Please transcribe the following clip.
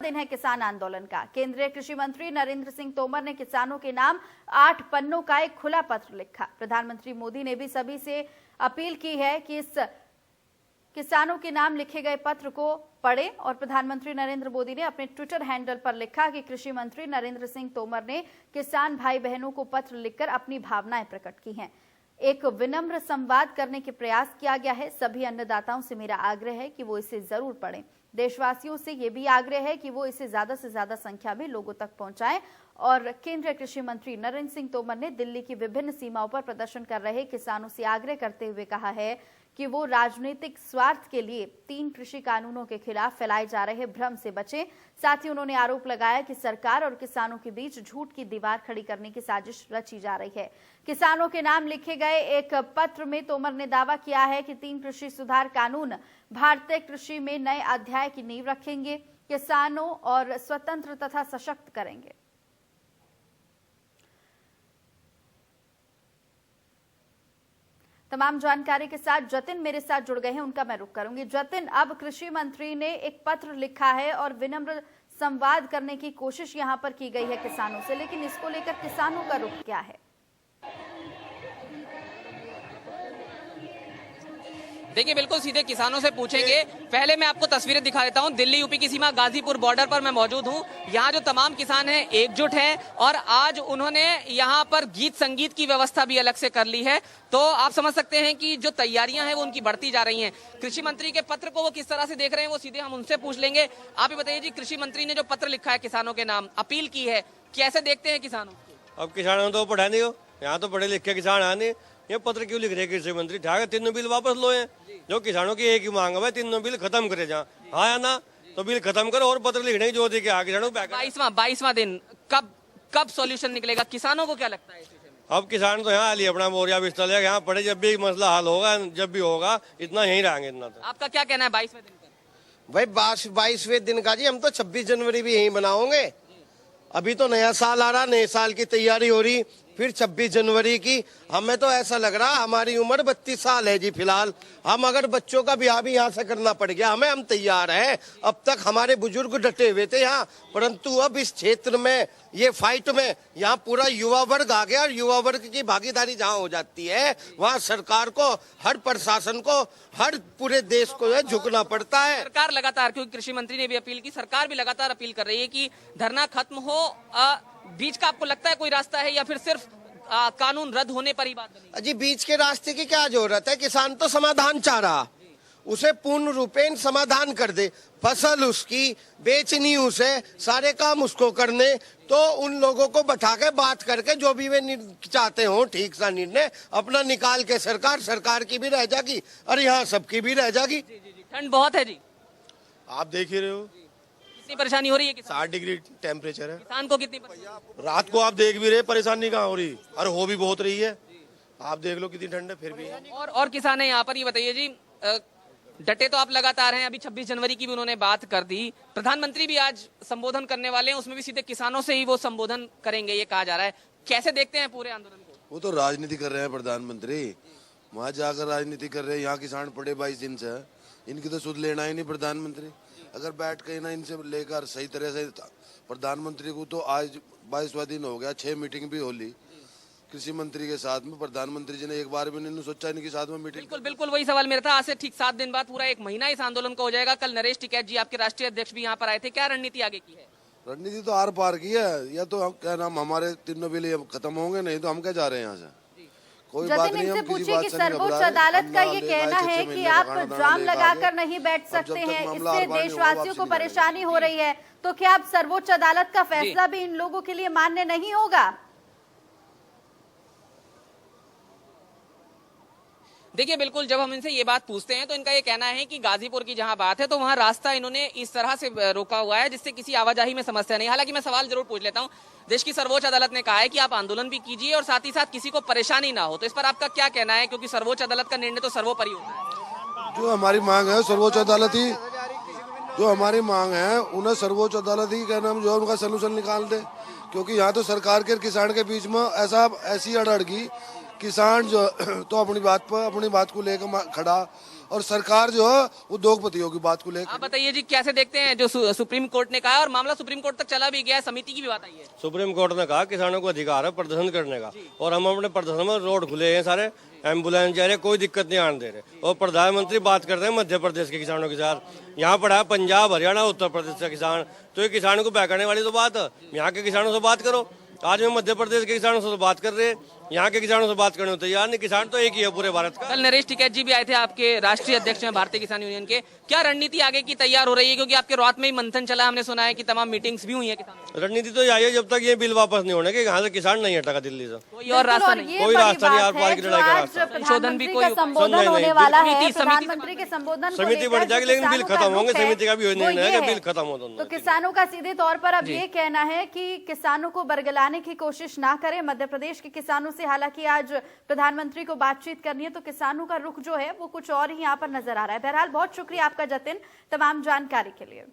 दिन है किसान आंदोलन का। केंद्रीय कृषि मंत्री नरेंद्र सिंह तोमर ने किसानों के नाम 8 पन्नों का एक खुला पत्र लिखा। प्रधानमंत्री मोदी ने भी सभी से अपील की है कि इस किसानों के नाम लिखे गए पत्र को पढ़ें और प्रधानमंत्री नरेंद्र मोदी ने अपने ट्विटर हैंडल पर लिखा कि कृषि मंत्री नरेंद्र सिंह तोमर ने किसान भाई बहनों को पत्र लिखकर अपनी भावनाएं प्रकट की हैं। एक विनम्र संवाद करने के प्रयास किया गया है। सभी अन्नदाताओं से मेरा आग्रह है कि वो इसे जरूर पढ़ें। देशवासियों से ये भी आग्रह है कि वो इसे ज्यादा से ज्यादा संख्या में लोगों तक पहुंचाएं। और केंद्रीय कृषि मंत्री नरेंद्र सिंह तोमर ने दिल्ली की विभिन्न सीमाओं पर प्रदर्शन कर रहे किसानों से आग्रह करते हुए कहा है कि वो राजनीतिक स्वार्थ के लिए 3 कृषि कानूनों के खिलाफ फैलाए जा रहे भ्रम से बचें। साथ ही उन्होंने आरोप लगाया कि सरकार और किसानों के बीच झूठ की दीवार खड़ी करने की साजिश रची जा रही है। किसानों के नाम लिखे गए एक पत्र में तोमर ने दावा किया है कि 3 कृषि सुधार कानून भारतीय कृषि में नए अध्याय की नींव रखेंगे, किसानों और स्वतंत्र तथा सशक्त करेंगे। तमाम जानकारी के साथ जतिन मेरे साथ जुड़ गए हैं, उनका मैं रुख करूंगी। जतिन, अब कृषि मंत्री ने एक पत्र लिखा है और विनम्र संवाद करने की कोशिश यहां पर की गई है किसानों से, लेकिन इसको लेकर किसानों का रुख क्या है? देखिए, बिल्कुल सीधे किसानों से पूछेंगे। पहले मैं आपको तस्वीरें दिखा देता हूं। दिल्ली यूपी की सीमा गाजीपुर बॉर्डर पर मैं मौजूद हूं। यहाँ जो तमाम किसान हैं एकजुट हैं और आज उन्होंने यहाँ पर गीत संगीत की व्यवस्था भी अलग से कर ली है। तो आप समझ सकते हैं कि जो तैयारियां हैं वो उनकी बढ़ती जा रही हैं। कृषि मंत्री के पत्र को वो किस तरह से देख रहे हैं वो सीधे हम उनसे पूछ लेंगे। आप ही बताइए जी, कृषि मंत्री ने जो पत्र लिखा है किसानों के नाम, अपील की है, कैसे देखते हैं किसानों? अब किसानों तो पढ़ा नहीं हो, यहाँ तो पढ़े लिखे किसान आने, ये पत्र क्यों लिख रहे हैं कृषि मंत्री? ठाक 3 बिल वापस लो हैं। जो किसानों की एक ही मांग है, 3 बिल खत्म करे जहाँ, हाँ या ना? तो बिल खत्म करो और पत्र लिखने की जो थी क्या किसानों को 22वां दिन कब सॉल्यूशन निकलेगा? किसानों को क्या लगता है इस विषय में? अब किसान तो यहाँ लिए अपना बोरिया बिस्तर लेगा, यहाँ पड़े, जब भी मसला हल होगा, जब भी होगा, इतना यहीं रहेंगे। इतना तो आपका क्या कहना है 22वें दिन का? भाई 22वें दिन का जी, हम तो 26 जनवरी भी यहीं मनाओगे। अभी तो नया साल आ रहा, नए साल की तैयारी हो रही, फिर 26 जनवरी की। हमें तो ऐसा लग रहा हमारी उम्र 32 साल है जी फिलहाल। हम अगर बच्चों का ब्याह भी यहाँ से करना पड़ गया हम तैयार हैं। अब तक हमारे बुजुर्ग डटे हुए थे यहाँ, परंतु अब इस क्षेत्र में ये फाइट में यहाँ पूरा युवा वर्ग आ गया और युवा वर्ग की भागीदारी जहाँ हो जाती है वहाँ सरकार को, हर प्रशासन को, हर पूरे देश को झुकना पड़ता है। सरकार लगातार, क्योंकि कृषि मंत्री ने भी अपील की, सरकार भी लगातार अपील कर रही है कि धरना खत्म हो। बीच का आपको लगता है कोई रास्ता है या फिर सिर्फ कानून रद्द होने पर ही बात बनेगी? जी, बीच के रास्ते की क्या जरूरत है? किसान तो समाधान चाह रहा, उसे पूर्ण रूपेण समाधान कर दे। फसल उसकी बेचनी, उसे सारे काम उसको करने, तो उन लोगों को बैठा के बात करके जो भी वे चाहते हो ठीक सा निर्णय अपना निकाल के सरकार की भी रह जाएगी और यहाँ सबकी भी रह जाएगी। ठंड बहुत है जी, आप देख ही रहे हो। कितनी परेशानी हो रही है? 60 डिग्री टेम्परेचर है। किसान को कितनी परेशानी? रात को आप देख भी रहे, परेशानी कहाँ हो रही, और हो भी बहुत रही है। आप देख लो कितनी ठंड है फिर भी। और किसान है यहाँ पर, ये बताइए जी, डटे तो आप लगातार हैं। अभी 26 जनवरी की भी उन्होंने बात कर दी, प्रधानमंत्री भी आज संबोधन करने वाले हैं, उसमें भी सीधे किसानों से ही वो संबोधन करेंगे ये कहा जा रहा है। कैसे देखते हैं पूरे आंदोलन को? वो तो राजनीति कर रहे हैं प्रधानमंत्री, वहाँ जाकर राजनीति कर रहे हैं। यहाँ किसान पड़े 22 दिन से, इनकी तो सुध लेना ही नहीं प्रधानमंत्री। अगर बैठ के ना इनसे लेकर सही तरह से, प्रधानमंत्री को तो आज 22वां दिन हो गया, 6 मीटिंग भी हो ली कृषि मंत्री के साथ में। प्रधानमंत्री जी ने एक बार भी नहीं सोचा इनके साथ में मीटिंग। बिल्कुल वही सवाल मेरा था। आज से ठीक 7 दिन बाद पूरा 1 महीना इस आंदोलन का हो जाएगा। कल नरेश टिकैत जी, आपके राष्ट्रीय अध्यक्ष, भी यहाँ पर आए थे। क्या रणनीति आगे की है? रणनीति तो आर पार की है, या तो क्या नाम, हमारे 3 बिल खत्म होंगे, नहीं तो हम क्या जा रहे हैं यहाँ से। कोई बात नहीं, हम किसी बात से नहीं घबरा रहे। सर्वोच्च अदालत का ये कहना है कि आप जाम लगाकर नहीं बैठ सकते हैं, इससे देशवासियों को परेशानी हो रही है। तो क्या अब सर्वोच्च अदालत का फैसला भी इन लोगों के लिए मान्य नहीं होगा? देखिए, बिल्कुल जब हम इनसे ये बात पूछते हैं तो इनका ये कहना है कि गाजीपुर की जहां बात है तो वहां रास्ता इन्होंने इस तरह से रोका हुआ है जिससे किसी आवाजाही में समस्या नहीं। हालांकि मैं सवाल जरूर पूछ लेता हूं, देश की सर्वोच्च अदालत ने कहा है कि आप आंदोलन भी कीजिए और साथ ही साथ किसी को परेशानी ना हो, तो इस पर आपका क्या कहना है? क्योंकि सर्वोच्च अदालत का निर्णय तो सर्वोपरि होता है। जो हमारी मांग है सर्वोच्च अदालत ही, जो हमारी मांग है उन्हें सर्वोच्च अदालत ही कहना, जो उनका सोल्यूशन निकाल दे। क्योंकि यहाँ तो सरकार के किसान के बीच में ऐसी अड़अड़गी, किसान जो तो अपनी बात को लेकर खड़ा और सरकार जो है उद्योगपतियों की बात को लेकर। आप बताइए जी, कैसे देखते हैं जो सुप्रीम कोर्ट ने कहा है, और मामला सुप्रीम कोर्ट तक चला भी गया है, समिति की भी बात आई है। सुप्रीम कोर्ट ने कहा किसानों को अधिकार है प्रदर्शन करने का, और हम अपने प्रदर्शन में रोड खुले हैं सारे, एम्बुलेंस जा रहे, कोई दिक्कत नहीं आने दे रहे। और प्रधानमंत्री बात कर रहे हैं मध्य प्रदेश के किसानों के साथ, यहाँ पड़ा है पंजाब हरियाणा उत्तर प्रदेश का किसान, तो ये किसानों को बहकाने वाली तो बात है। यहाँ के किसानों से बात करो। आज हम मध्य प्रदेश के किसानों से तो बात कर रहे हैं, यहाँ के किसानों से बात करने को तैयार नहीं। किसान तो एक ही है पूरे भारत का। कल नरेश टिकैत जी भी आए थे, आपके राष्ट्रीय अध्यक्ष हैं भारतीय किसान यूनियन के। क्या रणनीति आगे की तैयार हो रही है, क्योंकि आपके रात में ही मंथन चला, हमने सुना है कि तमाम मीटिंग्स भी हुई है किसानों। रणनीति तो यही है जब तक ये बिल वापस नहीं होने के, यहाँ से किसान नहीं हटेगा दिल्ली से। कोई और रास्ता नहीं, कोई रास्ता नहीं, आर पार की लड़ाई का रास्ता। संशोधन भी कोई संबोधन होने वाला है, समिति- प्रधानमंत्री के संबोधन को समिति बढ़ लेकर जाएगी, लेकिन बिल किसानों खत्म होंगे। रुख है, समिति का भी वो नहीं ये है कि है। बिल खत्म हो दोनों। तो किसानों का सीधे तौर पर अब ये कहना है कि किसानों को बरगलाने की कोशिश ना करें मध्य प्रदेश के किसानों से। हालांकि आज प्रधानमंत्री को बातचीत करनी है, तो किसानों का रुख जो है वो कुछ और ही यहाँ पर नजर आ रहा है। बहरहाल बहुत शुक्रिया आपका जतिन तमाम जानकारी के लिए।